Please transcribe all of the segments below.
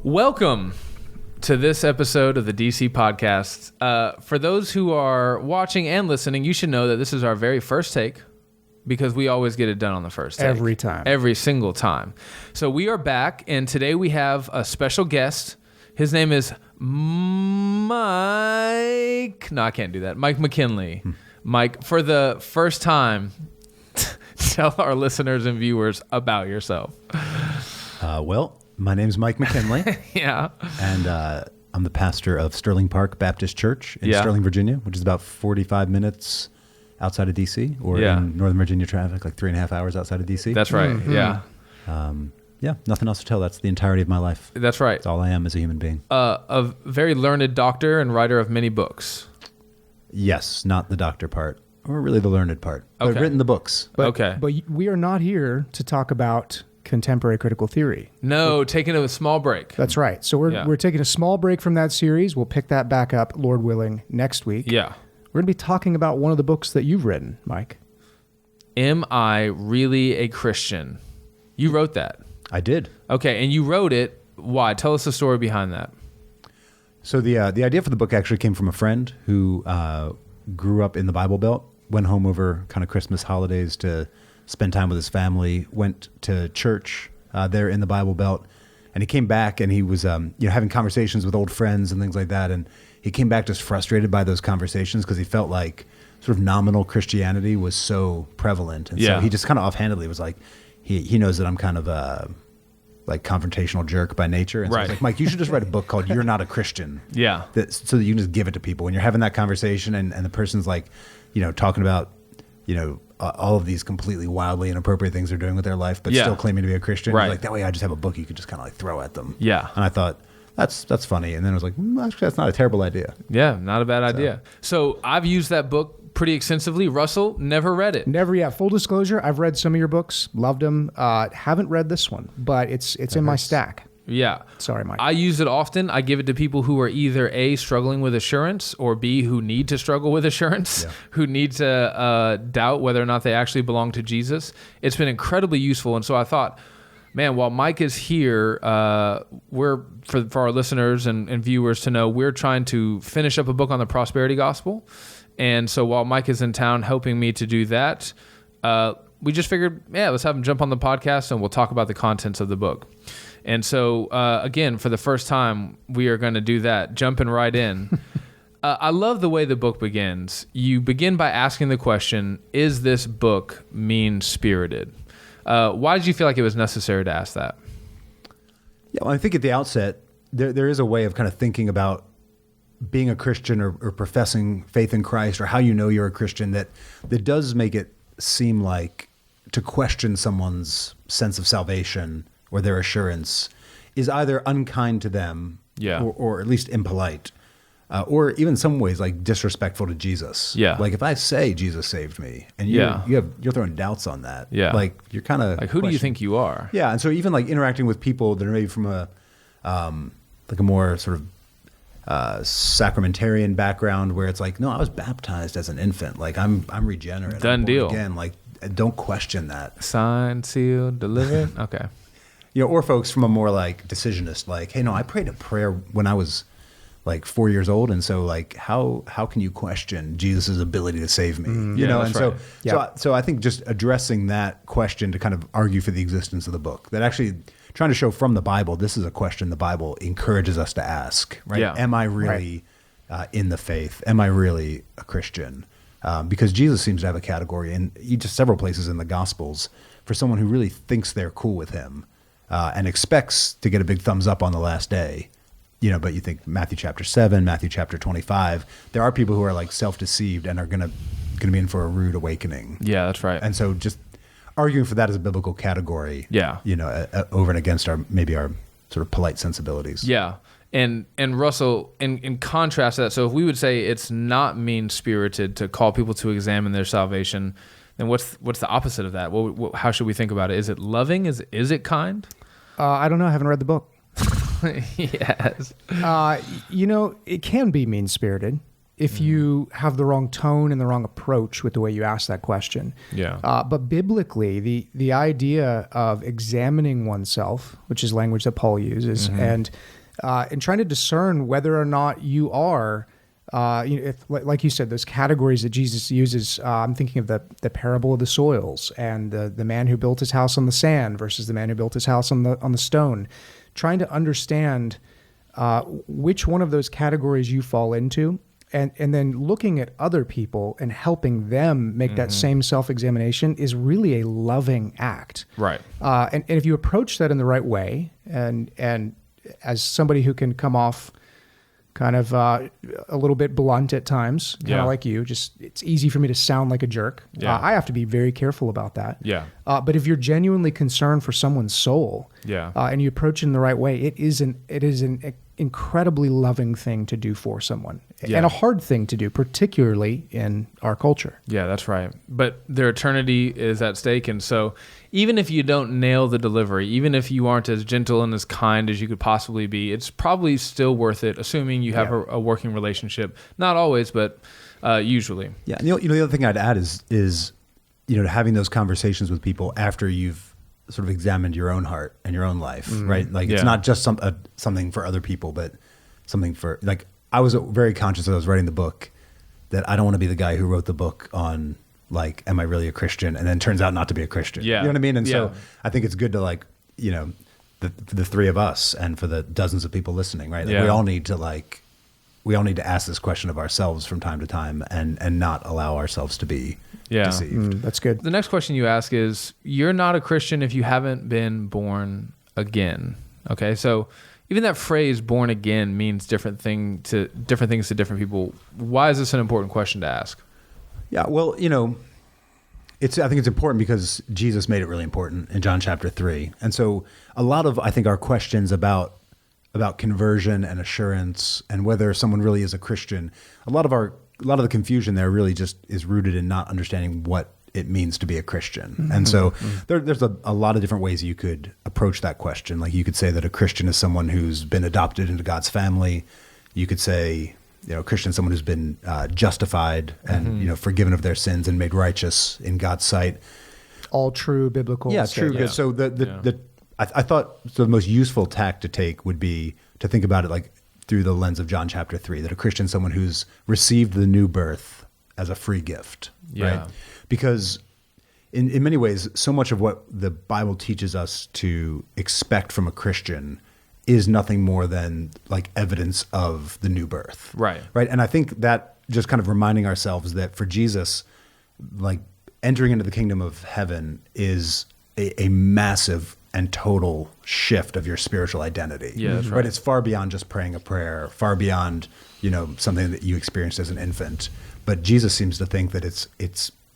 Welcome to this episode of the DC Podcast. For those who are watching and listening, you should know that this is our very first take because we always get it done on the first take. Every time. Every single time. So we are back, and today we have a special guest. His name is Mike. No, I can't do that. Mike McKinley. Mike, for the first time, tell our listeners and viewers about yourself. Well, my name's Mike McKinley. Yeah. And I'm the pastor of Sterling Park Baptist Church in Sterling, Virginia, which is about 45 minutes outside of D.C. or in Northern Virginia traffic, like 3.5 hours outside of D.C. That's right. Mm-hmm. Yeah. Yeah, nothing else to tell. That's the entirety of my life. That's right. That's all I am as a human being. A very learned doctor and writer of many books. Yes, not the doctor part, or really the learned part. But Okay. I've written the books. But we are not here to talk about contemporary critical theory. No, taking a small break. That's right. So we're taking a small break from that series. We'll pick that back up, Lord willing, next week. Yeah. We're going to be talking about one of the books that you've written, Mike. Am I really a Christian? You wrote that. I did. Okay, and you wrote it. Why? Tell us the story behind that. So the idea for the book actually came from a friend who grew up in the Bible Belt, went home over kind of Christmas holidays to spend time with his family, went to church there in the Bible Belt, and he came back and he was having conversations with old friends and things like that, and he came back just frustrated by those conversations because he felt like sort of nominal Christianity was so prevalent, and so he just kind of offhandedly was like, he knows that I'm kind of like confrontational jerk by nature. And so I was like, Mike, you should just write a book called You're Not a Christian. Yeah. So that you can just give it to people. When you're having that conversation and the person's like, talking about, all of these completely wildly inappropriate things they're doing with their life, but still claiming to be a Christian. Right. Like, that way I just have a book you could just kind of like throw at them. Yeah. And I thought, that's funny. And then I was like, actually, that's not a terrible idea. Yeah, not a bad idea. So I've used that book pretty extensively. Russell, never read it. Never yet. Full disclosure, I've read some of your books, loved them. Haven't read this one, but it's in my stack. Yeah. Sorry, Mike. I use it often. I give it to people who are either A, struggling with assurance, or B, who need to struggle with assurance, who need to doubt whether or not they actually belong to Jesus. It's been incredibly useful. And so I thought, man, while Mike is here, we're, for our listeners and viewers to know, we're trying to finish up a book on the prosperity gospel. And so while Mike is in town helping me to do that, we just figured, let's have him jump on the podcast and we'll talk about the contents of the book. And so, again, for the first time, we are going to do that, jumping right in. I love the way the book begins. You begin by asking the question, is this book mean-spirited? Why did you feel like it was necessary to ask that? Yeah, well, I think at the outset, there is a way of kind of thinking about being a Christian or professing faith in Christ, or how you know you're a Christian, that does make it seem like to question someone's sense of salvation or their assurance is either unkind to them or at least impolite, or even in some ways like disrespectful to Jesus. Yeah. Like if I say Jesus saved me and you're throwing doubts on that, like you're kind of like, who do you think you are? Yeah. And so even like interacting with people that are maybe from a more sort of sacramentarian background where it's like, no, I was baptized as an infant. Like I'm regenerate. Done deal. Again, like don't question that. Signed, sealed, delivered. Okay. Or folks from a more like decisionist, like, hey, no, I prayed a prayer when I was like 4 years old, and so like, how can you question Jesus' ability to save me? So I think just addressing that question to kind of argue for the existence of the book, that actually trying to show from the Bible, this is a question the Bible encourages us to ask, right? Yeah. Am I really in the faith? Am I really a Christian? Because Jesus seems to have a category in just several places in the Gospels for someone who really thinks they're cool with him. And expects to get a big thumbs up on the last day, but you think Matthew chapter 7, Matthew chapter 25, there are people who are like self-deceived and are going to be in for a rude awakening. Yeah, that's right. And so just arguing for that as a biblical category, over and against our sort of polite sensibilities. Yeah. And Russell, in contrast to that, so if we would say it's not mean-spirited to call people to examine their salvation, then what's the opposite of that? How should we think about it? Is it loving? Is it kind? I don't know. I haven't read the book. Yes. It can be mean-spirited. if you have the wrong tone and the wrong approach with the way you ask that question. Yeah. But biblically, the idea of examining oneself, which is language that Paul uses, and trying to discern whether or not you are, like you said, those categories that Jesus uses. I'm thinking of the parable of the soils and the man who built his house on the sand versus the man who built his house on the stone. Trying to understand which one of those categories you fall into. And then looking at other people and helping them make that same self-examination is really a loving act. Right. And if you approach that in the right way, and as somebody who can come off kind of a little bit blunt at times, kind of like you, just it's easy for me to sound like a jerk. Yeah. I have to be very careful about that. Yeah. But if you're genuinely concerned for someone's soul, and you approach it in the right way, it is an incredibly loving thing to do for someone, and a hard thing to do, particularly in our culture. Yeah, that's right. But their eternity is at stake. And so even if you don't nail the delivery, even if you aren't as gentle and as kind as you could possibly be, it's probably still worth it, assuming you have a working relationship. Not always, but usually. Yeah. And the other thing I'd add is having those conversations with people after you've sort of examined your own heart and your own life, right? Like it's not just something for other people, but something for, like, I was very conscious as I was writing the book that I don't want to be the guy who wrote the book on, like, am I really a Christian? And then turns out not to be a Christian. Yeah. You know what I mean? And so I think it's good to, like, the three of us and for the dozens of people listening, right? Like, we all need to ask this question of ourselves from time to time and not allow ourselves to be deceived. That's good. The next question you ask is, you're not a Christian if you haven't been born again. Okay, so even that phrase "born again" means different things to different people. Why is this an important question to ask? Yeah, well, I think it's important because Jesus made it really important in John chapter 3. And so a lot of, I think, our questions about conversion and assurance and whether someone really is a Christian, a lot of the confusion there really just is rooted in not understanding what it means to be a Christian. And so there's a lot of different ways you could approach that question. Like, you could say that a Christian is someone who's been adopted into God's family. You could say, a Christian is someone who's been justified and, forgiven of their sins and made righteous in God's sight. All true biblical. Yeah, true. Yeah. So I thought the most useful tack to take would be to think about it like through the lens of John chapter 3, that a Christian is someone who's received the new birth as a free gift, right? Because in many ways, so much of what the Bible teaches us to expect from a Christian is nothing more than like evidence of the new birth. Right. Right. And I think that just kind of reminding ourselves that for Jesus, like entering into the kingdom of heaven is a massive and total shift of your spiritual identity. Yeah, that's right. It's far beyond just praying a prayer, far beyond, something that you experienced as an infant. But Jesus seems to think that it's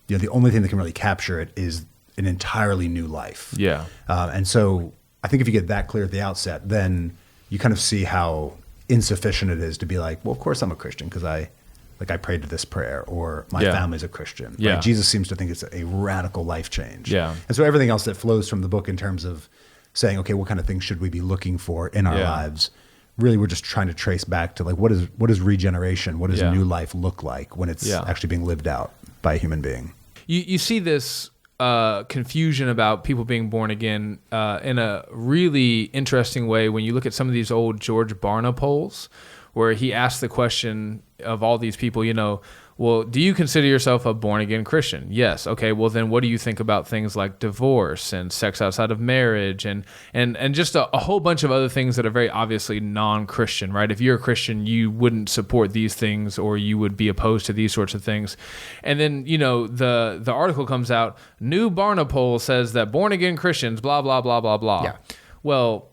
the only thing that can really capture it is an entirely new life. Yeah. And so I think if you get that clear at the outset, then you kind of see how insufficient it is to be like, well, of course I'm a Christian because I prayed to this prayer, or my family's a Christian. Yeah. Right? Jesus seems to think it's a radical life change. Yeah. And so everything else that flows from the book in terms of saying, okay, what kind of things should we be looking for in our lives? Really, we're just trying to trace back to like, what is regeneration? What does new life look like when it's actually being lived out by a human being? You see this confusion about people being born again in a really interesting way when you look at some of these old George Barna polls, where he asked the question of all these people, well, do you consider yourself a born-again Christian? Yes. Okay, well then what do you think about things like divorce and sex outside of marriage and just a whole bunch of other things that are very obviously non-Christian, right? If you're a Christian, you wouldn't support these things or you would be opposed to these sorts of things. And then, the article comes out, new Barna poll says that born-again Christians, blah, blah, blah, blah, blah. Yeah. Well,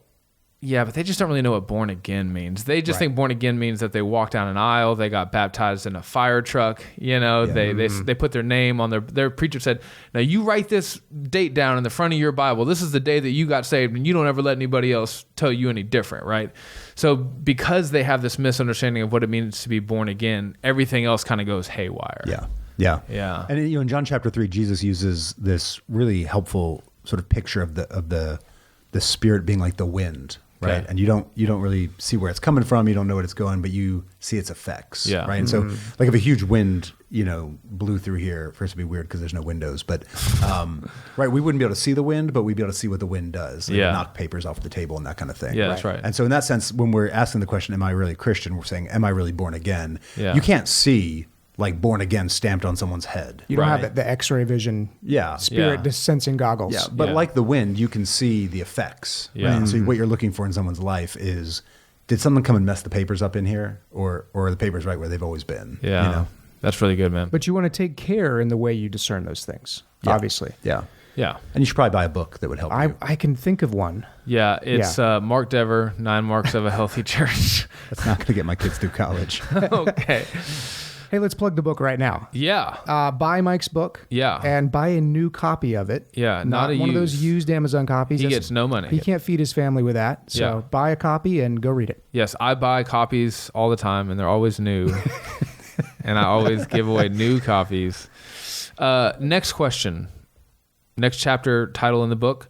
yeah, but they just don't really know what born again means. They just think born again means that they walked down an aisle, they got baptized in a fire truck, they put their name on their preacher said, now you write this date down in the front of your Bible. This is the day that you got saved, and you don't ever let anybody else tell you any different, right? So because they have this misunderstanding of what it means to be born again, everything else kind of goes haywire. Yeah. And in John chapter 3, Jesus uses this really helpful sort of picture of the Spirit being like the wind. right? Okay. And you don't really see where it's coming from. You don't know what it's going, but you see its effects, Yeah. right? And so, like, if a huge wind, blew through here, first it'd be weird because there's no windows, but right, we wouldn't be able to see the wind, but we'd be able to see what the wind does. Like, knock papers off the table and that kind of thing. Yeah, that's right. And so, in that sense, when we're asking the question, "Am I really a Christian?" we're saying, "Am I really born again?" Yeah. You can't see like born again stamped on someone's head. You don't Right. have the X-ray vision, Yeah. spirit Yeah. sensing goggles. Yeah, but Yeah. like the wind, you can see the effects. Yeah. Right? And so what you're looking for in someone's life is, did someone come and mess the papers up in here, or are the papers right where they've always been? Yeah. That's really good, man. But you want to take care in the way you discern those things, obviously. Yeah. Yeah. And you should probably buy a book that would help you. I can think of one. Yeah. It's Mark Dever, 9 Marks of a Healthy Church. That's not going to get my kids through college. Okay. Hey, let's plug the book right now. Yeah. Buy Mike's book. Yeah. And buy a new copy of it. Yeah, Not not a one of those used. used Amazon copies. He That's- gets no money. He can't feed his family with that. So Yeah. buy a copy and go read it. Yes, I buy copies all the time, and they're always new. And I always give away new copies. Next question. Next chapter title in the book.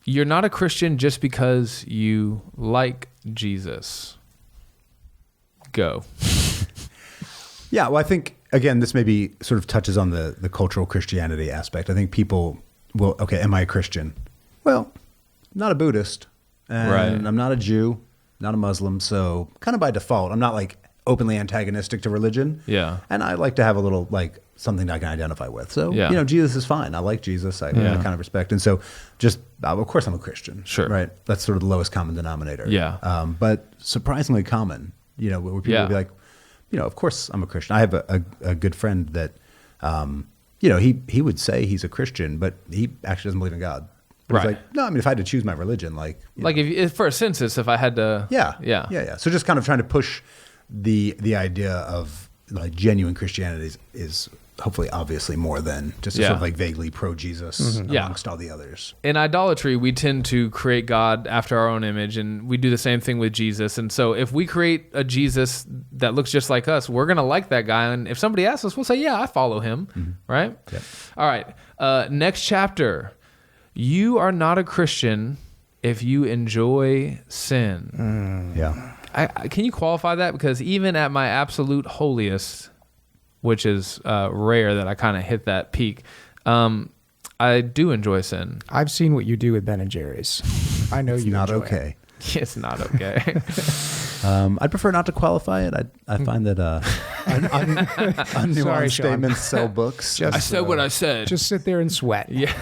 You're not a Christian just because you like Jesus. Go. Yeah, well, I think, again, this maybe sort of touches on the cultural Christianity aspect. I think people will, okay, am I a Christian? Well, I'm not a Buddhist, and Right. I'm not a Jew, not a Muslim, so kind of by default, I'm not like openly antagonistic to religion. Yeah. And I like to have a little, like, something I can identify with. So, Yeah. Jesus is fine. I like Jesus. I kind of respect. And so just, of course I'm a Christian. Sure. Right? That's sort of the lowest common denominator. Yeah. But surprisingly common, where people Yeah. will be like, of course I'm a Christian. I have a good friend that, he would say he's a Christian, but he actually doesn't believe in God. But Right. He's like, no, I mean, if I had to choose my religion, like, Like if for a census, if I had to. yeah. So just kind of trying to push the idea of like genuine Christianity is hopefully obviously more than just a sort of like vaguely pro Jesus Yeah. amongst all the others. In idolatry, we tend to create God after our own image, and we do the same thing with Jesus. And so if we create a Jesus that looks just like us, we're going to like that guy. And if somebody asks us, we'll say, yeah, I follow him. Right? Yep. All right. Next chapter. You are not a Christian if you enjoy sin. Yeah. Can you qualify that? Because even at my absolute holiest, which is rare that I kind of hit that peak, I do enjoy sin. I've seen what you do with Ben and Jerry's. I know you Not enjoy okay. It's not okay. I'd prefer not to qualify it. I find that unnuanced Sorry, Sean. statements sell books. Just- I said what I said. it. Just sit there and sweat. yeah.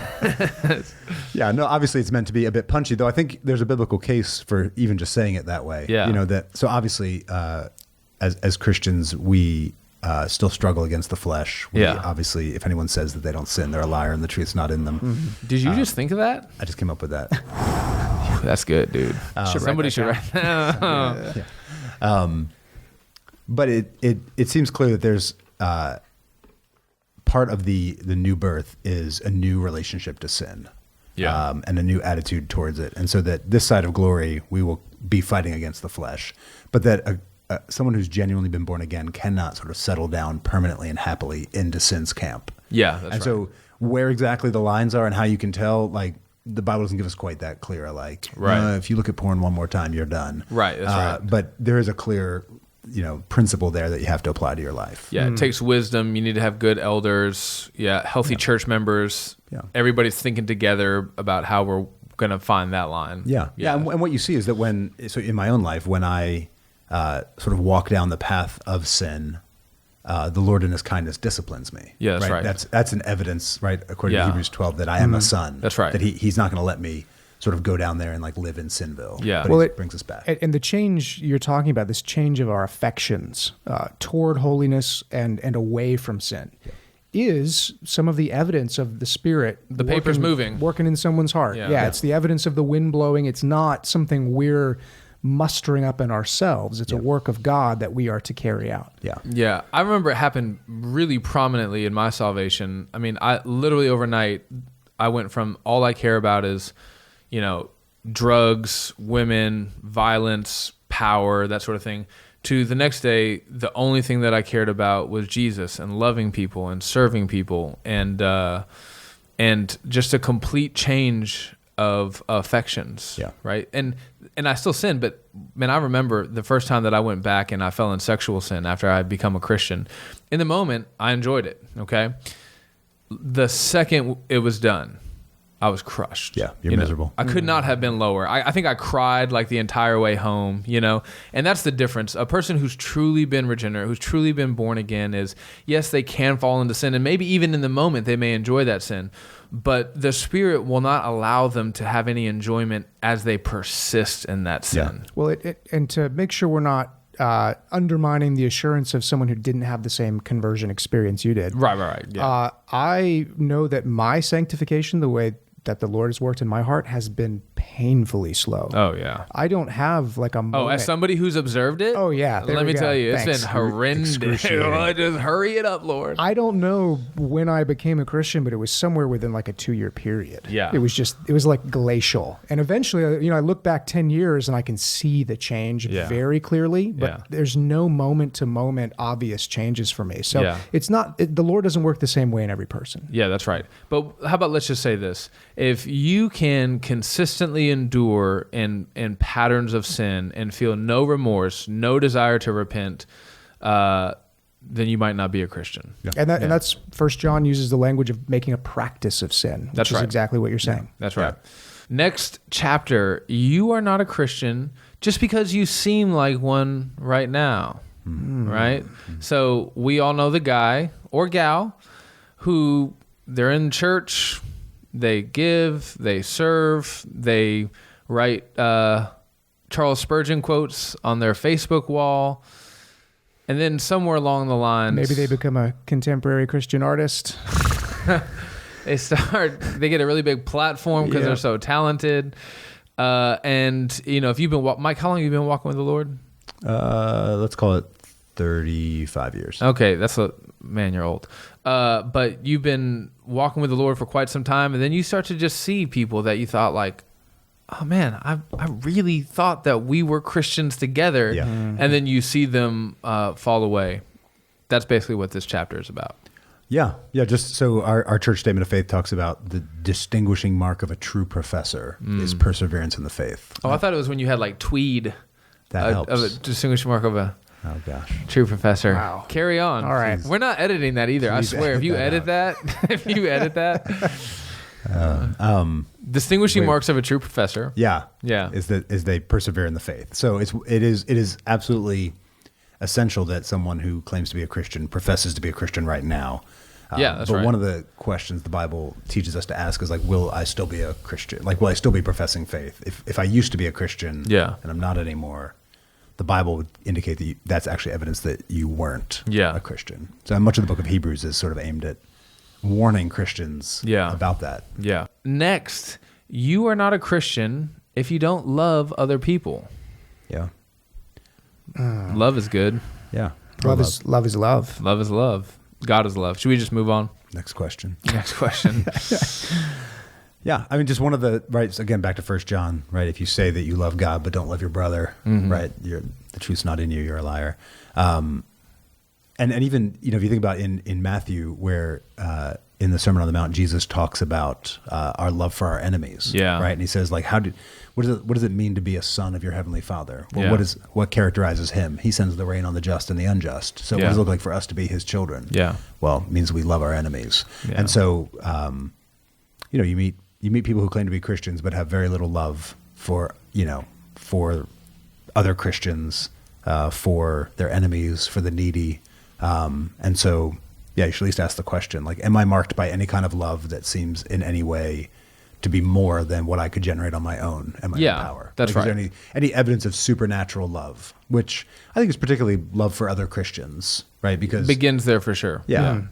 Yeah, no, obviously it's meant to be a bit punchy, though I think there's a biblical case for even just saying it that way. Yeah. So obviously, as Christians, we still struggle against the flesh. Obviously, if anyone says that they don't sin, they're a liar and the truth's not in them. Did you just think of that? I just came up with that. That's good, dude. Somebody should write that down. But it seems clear that there's part of the new birth is a new relationship to sin. Yeah. And a new attitude towards it. And so that this side of glory, we will be fighting against the flesh. But that someone who's genuinely been born again cannot sort of settle down permanently and happily into sin's camp. Yeah, that's And right. so where exactly the lines are and how you can tell, like, the Bible doesn't give us quite that clear. Like, Right. if you look at porn one more time, you're done. Right, that's right. But there is a clear, principle there that you have to apply to your life. Yeah, it takes wisdom. You need to have good elders. Yeah, healthy church members. Yeah. Everybody's thinking together about how we're going to find that line. Yeah. And what you see is that so in my own life, when I sort of walk down the path of sin, the Lord in his kindness disciplines me. Yeah, that's right. That's an evidence, right, according Yeah. to Hebrews 12, that I am a son. That's right. That he's not going to let me sort of go down there and like live in Sinville. Yeah. But Well, he it brings us back. And the change you're talking about, this change of our affections toward holiness and away from sin, is some of the evidence of the Spirit. The paper's moving. Working in someone's heart. Yeah. It's the evidence of the wind blowing. It's not something we're mustering up in ourselves. It's a work of God that we are to carry out. Yeah. Yeah, I remember it happened really prominently in my salvation. I mean, I literally overnight, I went from all I care about is, drugs, women, violence, power, that sort of thing, to the next day, the only thing that I cared about was Jesus and loving people and serving people and just a complete change of affections. Yeah. Right. And I still sin, but man, I remember the first time that I went back and I fell in sexual sin after I had become a Christian. In the moment, I enjoyed it. Okay. The second it was done, I was crushed. Yeah, you're miserable. I could not have been lower. I think I cried like the entire way home, and that's the difference. A person who's truly been regenerate, who's truly been born again is, yes, they can fall into sin, and maybe even in the moment they may enjoy that sin, but the Spirit will not allow them to have any enjoyment as they persist in that sin. Yeah. Well, and to make sure we're not undermining the assurance of someone who didn't have the same conversion experience you did. Right. Yeah. I know that my sanctification, the way that the Lord has worked in my heart, has been painfully slow. Oh, yeah. I don't have like a moment. Oh, as somebody who's observed it? Oh, yeah. Let me tell you, Thanks. it's been horrendous. Just hurry it up, Lord. I don't know when I became a Christian, but it was somewhere within like a 2-year period. Yeah. It was like glacial. And eventually, I look back 10 years and I can see the change very clearly, but there's no moment to moment obvious changes for me. So it's not, the Lord doesn't work the same way in every person. Yeah, that's right. But how about, let's just say this. If you can consistently endure in patterns of sin and feel no remorse, no desire to repent, then you might not be a Christian. Yeah. And that's 1 John uses the language of making a practice of sin, which is exactly what you're saying. Yeah, that's right. Next chapter, you are not a Christian just because you seem like one right now, right? So we all know the guy or gal who they're in church, they give, they serve, they write Charles Spurgeon quotes on their Facebook wall, and then somewhere along the line, maybe they become a contemporary Christian artist. they get a really big platform because they're so talented. And if you've been Mike, how long have you been walking with the Lord? Let's call it 35 years. Okay, you're old. But you've been walking with the Lord for quite some time, and then you start to just see people that you thought like, oh man, I really thought that we were Christians together, and then you see them fall away. That's basically what this chapter is about. Yeah. Just so our church statement of faith talks about the distinguishing mark of a true professor is perseverance in the faith. Oh, I thought it was when you had like tweed. That helps. Of a distinguishing mark of a true professor. Wow. Carry on. All right. We're not editing that either. I swear. If you edit that, distinguishing marks of a true professor. Yeah. Yeah. Is they persevere in the faith. So it is absolutely essential that someone who claims to be a Christian professes to be a Christian right now. That's but right. one of the questions the Bible teaches us to ask is like, will I still be a Christian? Like, will I still be professing faith? If I used to be a Christian and I'm not anymore, the Bible would indicate that that's actually evidence that you weren't a Christian. So much of the book of Hebrews is sort of aimed at warning Christians about that. Yeah. Next, you are not a Christian if you don't love other people. Yeah. Love is good. Yeah. Love is love. Love is love. God is love. Should we just move on? Next question. Yeah. I mean, just one of the, right, so again, back to 1 John, right? If you say that you love God but don't love your brother, right, the truth's not in you, you're a liar. And even, if you think about in Matthew where in the Sermon on the Mount, Jesus talks about our love for our enemies, right? And he says, like, what does it mean to be a son of your heavenly Father? Well, what characterizes him? He sends the rain on the just and the unjust. So what does it look like for us to be his children? Yeah. Well, it means we love our enemies. Yeah. And so, you meet people who claim to be Christians but have very little love for other Christians, for their enemies, for the needy. And so, you should at least ask the question, like, am I marked by any kind of love that seems in any way to be more than what I could generate on my own and my own power? That's right. Is there any evidence of supernatural love, which I think is particularly love for other Christians, right? Because begins there for sure. Yeah.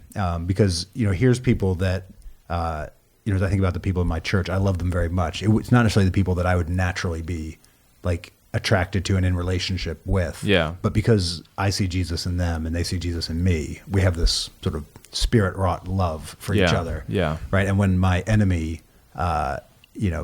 Because, here's people that, as I think about the people in my church, I love them very much. It's not necessarily the people that I would naturally be like attracted to and in relationship with. Yeah. But because I see Jesus in them and they see Jesus in me, we have this sort of spirit-wrought love for each other. Yeah. Right. And when my enemy,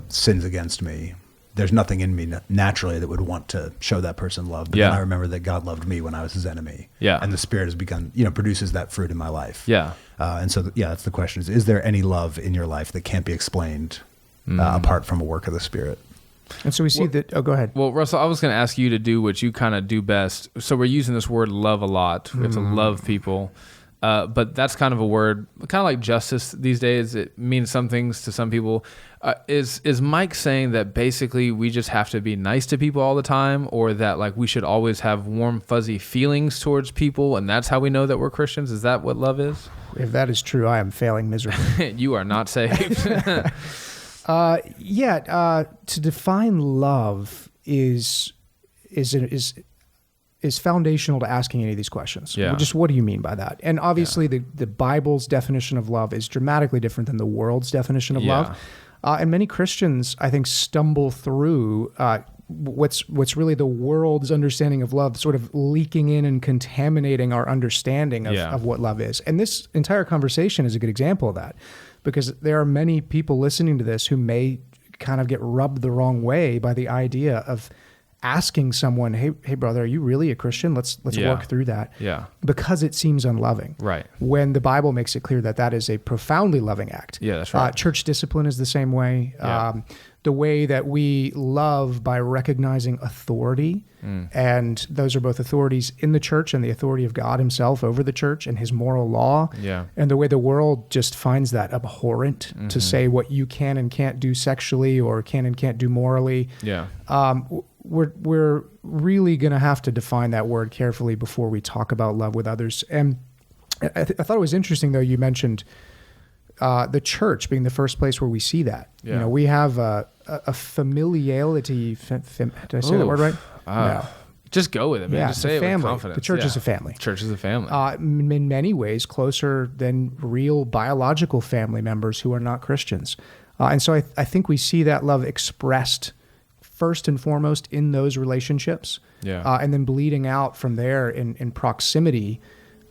sins against me, there's nothing in me naturally that would want to show that person love. But then I remember that God loved me when I was his enemy. Yeah. And the Spirit has begun, produces that fruit in my life. Yeah. And so, that's the question is there any love in your life that can't be explained apart from a work of the Spirit. And so we see that. Oh, go ahead. Well, Russell, I was going to ask you to do what you kind of do best. So we're using this word love a lot. We have to love people. But that's kind of a word, kind of like justice these days. It means some things to some people. Is Mike saying that basically we just have to be nice to people all the time, or that like we should always have warm, fuzzy feelings towards people, and that's how we know that we're Christians? Is that what love is? If that is true, I am failing miserably. You are not saved. To define love is foundational to asking any of these questions. Yeah. Just what do you mean by that? And obviously the Bible's definition of love is dramatically different than the world's definition of love. And many Christians, I think, stumble through what's really the world's understanding of love, sort of leaking in and contaminating our understanding of what love is. And this entire conversation is a good example of that, because there are many people listening to this who may kind of get rubbed the wrong way by the idea of asking someone, hey brother, are you really a Christian? Let's work through that. Yeah. Because it seems unloving. Right. When the Bible makes it clear that that is a profoundly loving act. Yeah, that's right. Church discipline is the same way. Yeah. The way that we love by recognizing authority, and those are both authorities in the church and the authority of God himself over the church and his moral law. Yeah. And the way the world just finds that abhorrent to say what you can and can't do sexually or can and can't do morally. Yeah. We're really going to have to define that word carefully before we talk about love with others. And I thought it was interesting, though, you mentioned the church being the first place where we see that. Yeah. You know, we have a familiarity. Did I say that word right? No. Just go with it, man. Yeah, Just say it family. with confidence. The church is a family. Church is a family. In many ways, closer than real biological family members who are not Christians. And so I think we see that love expressed first and foremost in those relationships, and then bleeding out from there in proximity.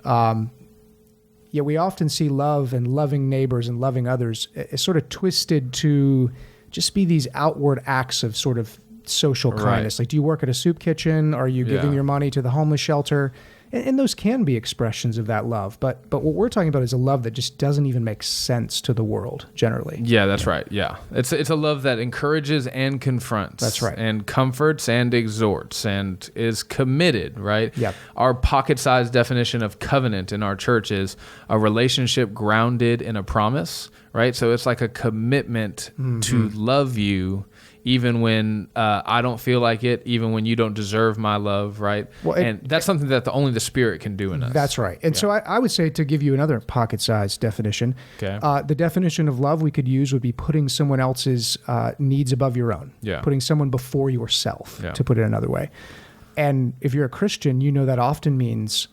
Yet we often see love and loving neighbors and loving others is sort of twisted to just be these outward acts of sort of social kindness. Like, do you work at a soup kitchen? Are you giving your money to the homeless shelter? And those can be expressions of that love. But what we're talking about is a love that just doesn't even make sense to the world generally. Yeah, that's right. Yeah. It's a love that encourages and confronts. That's right. And comforts and exhorts and is committed, right? Yep. Our pocket-sized definition of covenant in our church is a relationship grounded in a promise, right? So it's like a commitment to love you even when I don't feel like it, even when you don't deserve my love, right? Well, and that's something that only the Spirit can do in us. That's right. And so I would say, to give you another pocket-sized definition, the definition of love we could use would be putting someone else's needs above your own, putting someone before yourself, to put it another way. And if you're a Christian, you know that often means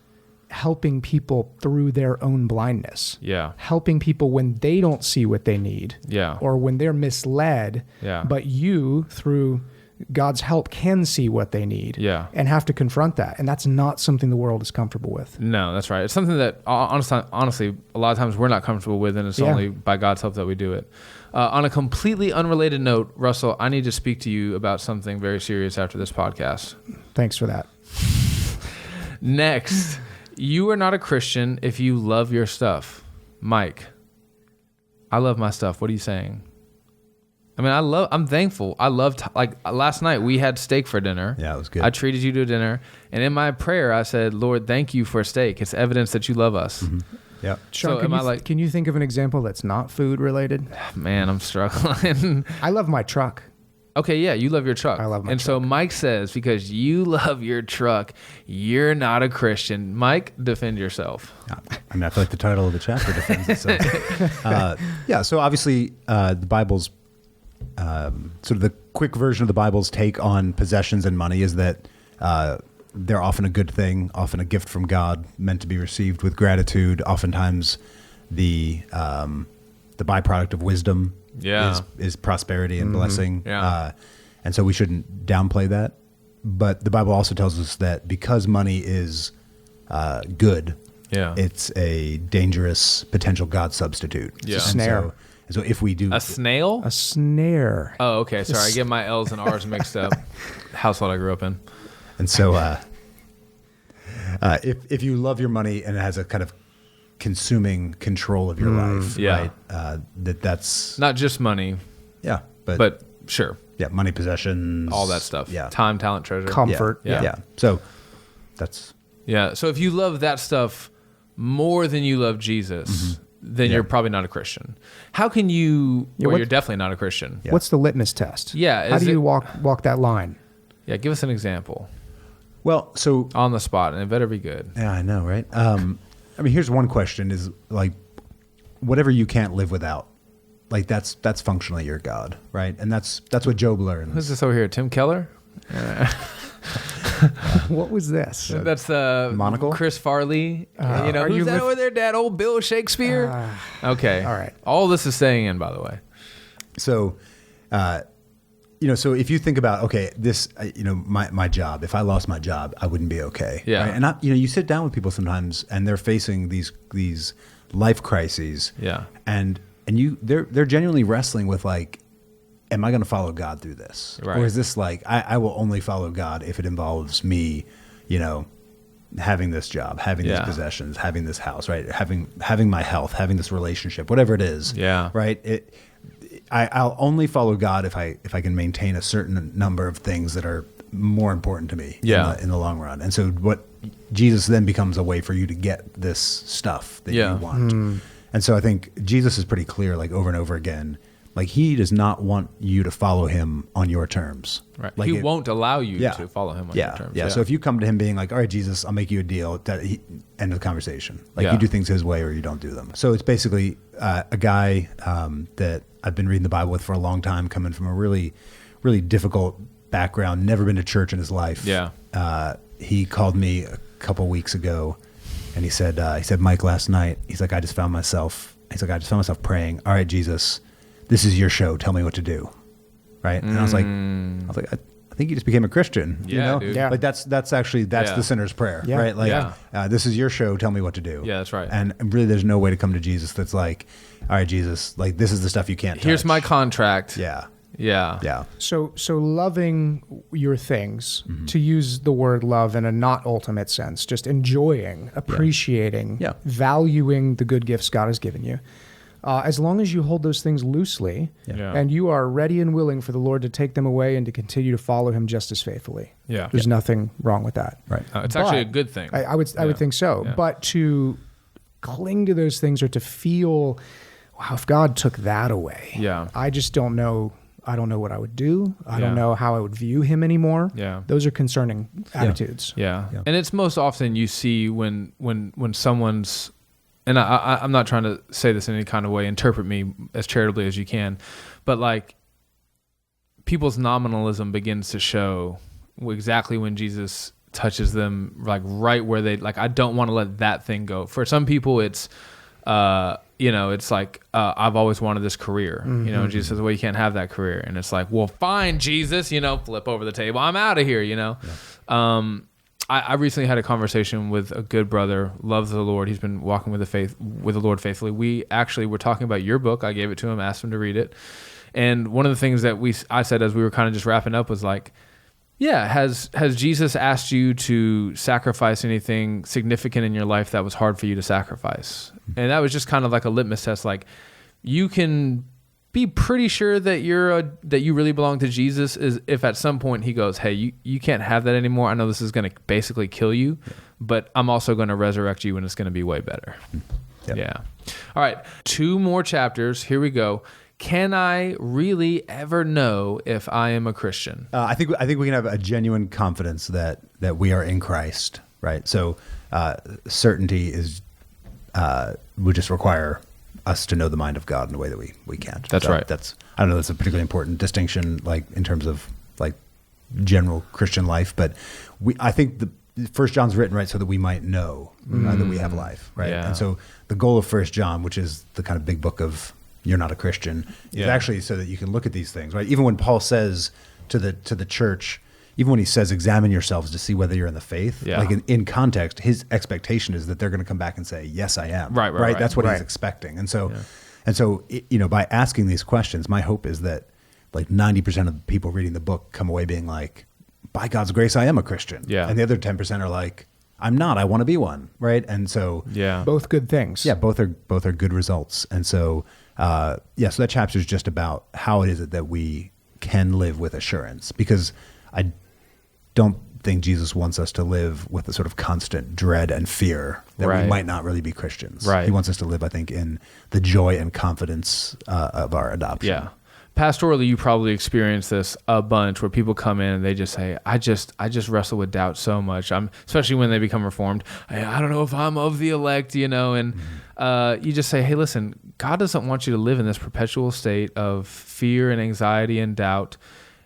helping people through their own blindness. Yeah. Helping people when they don't see what they need. Yeah. Or when they're misled. Yeah. But you, through God's help, can see what they need. Yeah. And have to confront that. And that's not something the world is comfortable with. No, that's right. It's something that honestly, a lot of times we're not comfortable with, and it's only by God's help that we do it. On a completely unrelated note, Russell, I need to speak to you about something very serious after this podcast. Thanks for that. Next. You are not a Christian if you love your stuff. Mike, I love my stuff. What are you saying? I mean, I'm thankful. I loved, like last night we had steak for dinner. Yeah, it was good. I treated you to dinner. And in my prayer, I said, Lord, thank you for steak. It's evidence that you love us. Mm-hmm. Yeah. Sean, So can you think of an example that's not food related? Man, I'm struggling. I love my truck. Okay, yeah, you love your truck. I love my truck. And so Mike says, because you love your truck, you're not a Christian. Mike, defend yourself. I mean, I feel like the title of the chapter defends itself. So obviously the Bible's, sort of the quick version of the Bible's take on possessions and money is that they're often a good thing, often a gift from God, meant to be received with gratitude. Oftentimes the byproduct of wisdom is prosperity and blessing. Yeah. And so we shouldn't downplay that. But the Bible also tells us that because money is good, it's a dangerous potential God substitute. It's a snare. So if we do... A snail? A snare. Oh, okay. Sorry. I get my L's and R's mixed up. Household I grew up in. And so if you love your money and it has a kind of consuming control of your life, right? That's not just money, Yeah. But sure. Yeah. Money, possessions. All that stuff. Yeah. Time, talent, treasure. Comfort. Yeah. So that's. Yeah. So if you love that stuff more than you love Jesus, then you're probably not a Christian. How can you, you're definitely not a Christian. Yeah. What's the litmus test? Yeah. How do you walk that line? Yeah. Give us an example. Well, so. On the spot, and it better be good. Yeah, I know, right? I mean, here's one question is like, whatever you can't live without, like that's functionally your God, right? And that's what Job learns. Who's this over here? Tim Keller? What was this? That's the Monocle? Chris Farley. Are Who's you that with- over there, Dad? Old Bill Shakespeare? Okay. All right. All this is staying in, by the way. So, so if you think about, okay, this, my job, if I lost my job, I wouldn't be okay. Yeah. Right? And you sit down with people sometimes and they're facing these life crises. Yeah. And they're genuinely wrestling with like, am I going to follow God through this? Right. Or is this like, I will only follow God if it involves me, having this job, having these possessions, having this house, right? Having my health, having this relationship, whatever it is. Yeah. Right. I'll only follow God if I can maintain a certain number of things that are more important to me in the long run. And so what Jesus then becomes a way for you to get this stuff that you want. And so I think Jesus is pretty clear, like over and over again, like he does not want you to follow him on your terms. Right. Like He won't allow you to follow him on your terms. Yeah. So if you come to him being like, all right, Jesus, I'll make you a deal, end of the conversation. Like Yeah. you do things his way or you don't do them. So it's basically a guy that I've been reading the Bible with for a long time, coming from a really, really difficult background, never been to church in his life. Yeah. He called me a couple weeks ago and he said, Mike, last night, he's like, I just found myself praying, all right, Jesus, this is your show. Tell me what to do. Right. And I was like, I think you just became a Christian. Yeah, dude. Yeah. Like that's the sinner's prayer. Yeah. Right. Like, this is your show. Tell me what to do. Yeah, that's right. And really there's no way to come to Jesus that's like, all right, Jesus, like this is the stuff you can't touch. Here's my contract. Yeah. Yeah. Yeah. So loving your things, to use the word love in a not ultimate sense, just enjoying, appreciating, valuing the good gifts God has given you. As long as you hold those things loosely and you are ready and willing for the Lord to take them away and to continue to follow him just as faithfully. Yeah. There's nothing wrong with that. Right. It's actually a good thing. I would think so. Yeah. But to cling to those things or to feel, wow, if God took that away, I just don't know. I don't know what I would do. I don't know how I would view him anymore. Yeah. Those are concerning attitudes. Yeah. And it's most often you see when someone's, and I'm not trying to say this in any kind of way, interpret me as charitably as you can, but like people's nominalism begins to show exactly when Jesus touches them, like right where they, like, I don't want to let that thing go. For some people, it's, it's like, I've always wanted this career, and Jesus says, well, you can't have that career. And it's like, well, fine, Jesus, flip over the table. I'm out of here, I recently had a conversation with a good brother, loves the Lord. He's been walking with the Lord faithfully. We actually were talking about your book. I gave it to him, asked him to read it. And one of the things that I said as we were kind of just wrapping up was like, yeah, has Jesus asked you to sacrifice anything significant in your life that was hard for you to sacrifice? And that was just kind of like a litmus test. Like, you can be pretty sure that that you really belong to Jesus is if at some point he goes, hey, you can't have that anymore. I know this is going to basically kill you, but I'm also going to resurrect you and it's going to be way better. Yep. Yeah. All right. 2 more chapters. Here we go. Can I really ever know if I am a Christian? I think we can have a genuine confidence that we are in Christ, right? So certainty would just require us to know the mind of God in a way that we can't. That's right. I don't know, that's a particularly important distinction, like in terms of like general Christian life, but I think the 1 John's written, right, so that we might know that we have life, right? Yeah. And so the goal of 1 John, which is the kind of big book of you're not a Christian, is actually so that you can look at these things, right? Even when Paul says to the church, even when he says examine yourselves to see whether you're in the faith, like in context, his expectation is that they're going to come back and say, yes, I am. Right. That's what he's expecting. And so, by asking these questions, my hope is that like 90% of the people reading the book come away being like, by God's grace, I am a Christian. Yeah. And the other 10% are like, I'm not, I want to be one. Right. And so both good things. Yeah, both are good results. And so So that chapter is just about how it is that we can live with assurance, because I don't think Jesus wants us to live with a sort of constant dread and fear that we might not really be Christians. Right. He wants us to live, I think, in the joy and confidence of our adoption. Yeah. Pastorally, you probably experience this a bunch where people come in and they just say, I just wrestle with doubt so much. Especially when they become reformed. I don't know if I'm of the elect, and you just say, hey, listen, God doesn't want you to live in this perpetual state of fear and anxiety and doubt.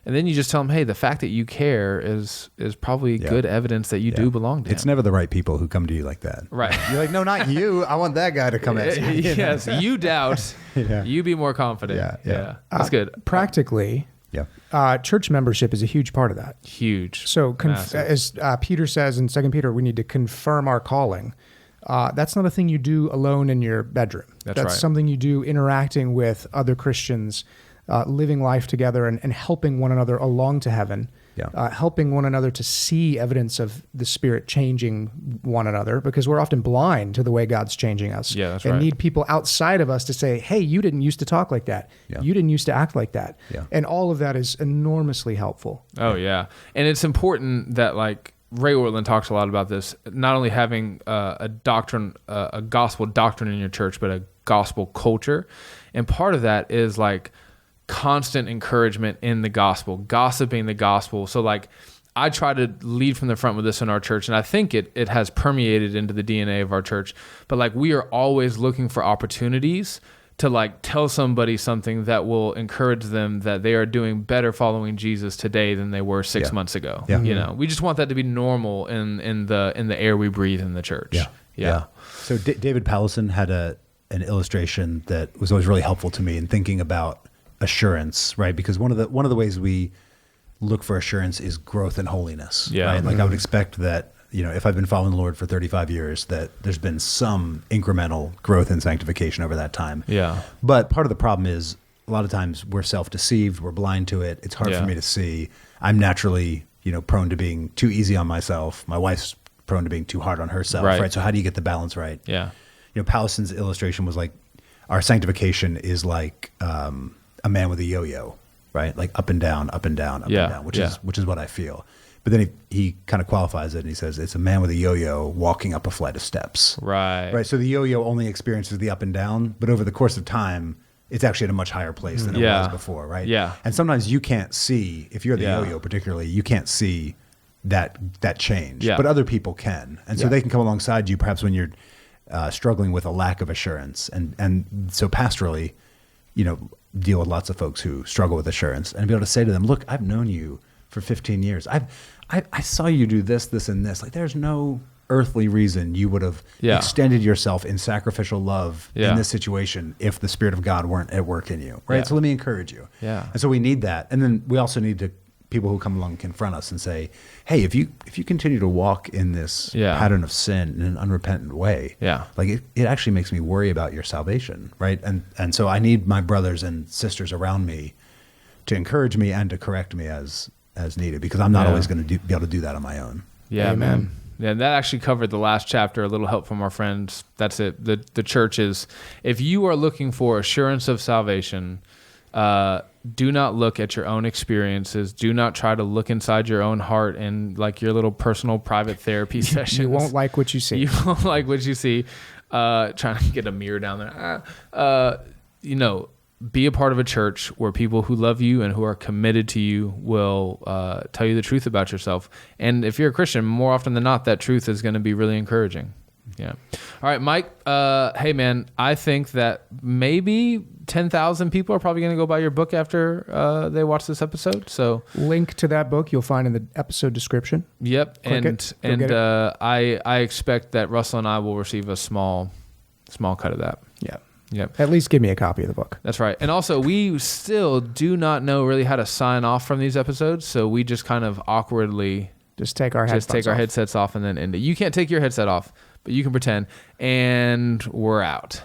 And then you just tell them, hey, the fact that you care is probably good evidence that you do belong to him. It's never the right people who come to you like that. Right. You're like, no, not you. I want that guy to come at you. Yes, you doubt. You be more confident. Yeah. That's good. Practically, church membership is a huge part of that. Huge. So as Peter says in 2 Peter, we need to confirm our calling. That's not a thing you do alone in your bedroom. That's right. Something you do interacting with other Christians, living life together and helping one another along to heaven, helping one another to see evidence of the Spirit changing one another, because we're often blind to the way God's changing us. Yeah, that's and right. need people outside of us to say, hey, you didn't used to talk like that. Yeah. You didn't used to act like that. Yeah. And all of that is enormously helpful. Oh, yeah. And it's important that, like, Ray Ortlund talks a lot about this, not only having a doctrine, a gospel doctrine in your church, but a gospel culture. And part of that is, like, constant encouragement in the gospel, gossiping the gospel. So like I try to lead from the front with this in our church, and I think it has permeated into the DNA of our church. But like we are always looking for opportunities to like tell somebody something that will encourage them that they are doing better following Jesus today than they were 6 months ago. Yeah. We just want that to be normal in the air we breathe in the church. Yeah. So David Powlison had an illustration that was always really helpful to me in thinking about assurance, right? Because one of the ways we look for assurance is growth in holiness. Yeah. Right? Like I would expect that, if I've been following the Lord for 35 years, that there's been some incremental growth in sanctification over that time. Yeah. But part of the problem is a lot of times we're self-deceived, we're blind to it. It's hard for me to see. I'm naturally, prone to being too easy on myself. My wife's prone to being too hard on herself. Right. So how do you get the balance right? Yeah. Powlison's illustration was like, our sanctification is like, a man with a yo-yo, right? Like up and down, up and down, up and down, which is what I feel. But then he kind of qualifies it and he says it's a man with a yo-yo walking up a flight of steps. Right. So the yo-yo only experiences the up and down, but over the course of time, it's actually at a much higher place than it was before, right? Yeah. And sometimes you can't see, if you're the yo-yo particularly, you can't see that change. Yeah. But other people can. And so they can come alongside you perhaps when you're struggling with a lack of assurance. And so pastorally, deal with lots of folks who struggle with assurance and be able to say to them, look, I've known you for 15 years. I saw you do this, this, and this. Like there's no earthly reason you would have extended yourself in sacrificial love in this situation if the Spirit of God weren't at work in you. Right. So let me encourage you. Yeah. And so we need that. And then we also need people who come along and confront us and say, hey, if you continue to walk in this pattern of sin in an unrepentant way, like it actually makes me worry about your salvation, right? And so I need my brothers and sisters around me to encourage me and to correct me as needed, because I'm not always going to be able to do that on my own. Yeah, man. Yeah, that actually covered the last chapter, a little help from our friends. That's it. The church is, if you are looking for assurance of salvation, do not look at your own experiences. Do not try to look inside your own heart and like your little personal private therapy sessions. You won't like what you see. You won't like what you see. Trying to get a mirror down there. Be a part of a church where people who love you and who are committed to you will tell you the truth about yourself. And if you're a Christian, more often than not, that truth is going to be really encouraging. Yeah. All right, Mike. Hey, man, I think that maybe 10,000 people are probably going to go buy your book after they watch this episode. So link to that book you'll find in the episode description. Yep. Click and I expect that Russell and I will receive a small cut of that. Yeah. Yep. At least give me a copy of the book. That's right. And also, we still do not know really how to sign off from these episodes, so we just kind of awkwardly just take our headsets off and then end it. You can't take your headset off, but you can pretend. And we're out.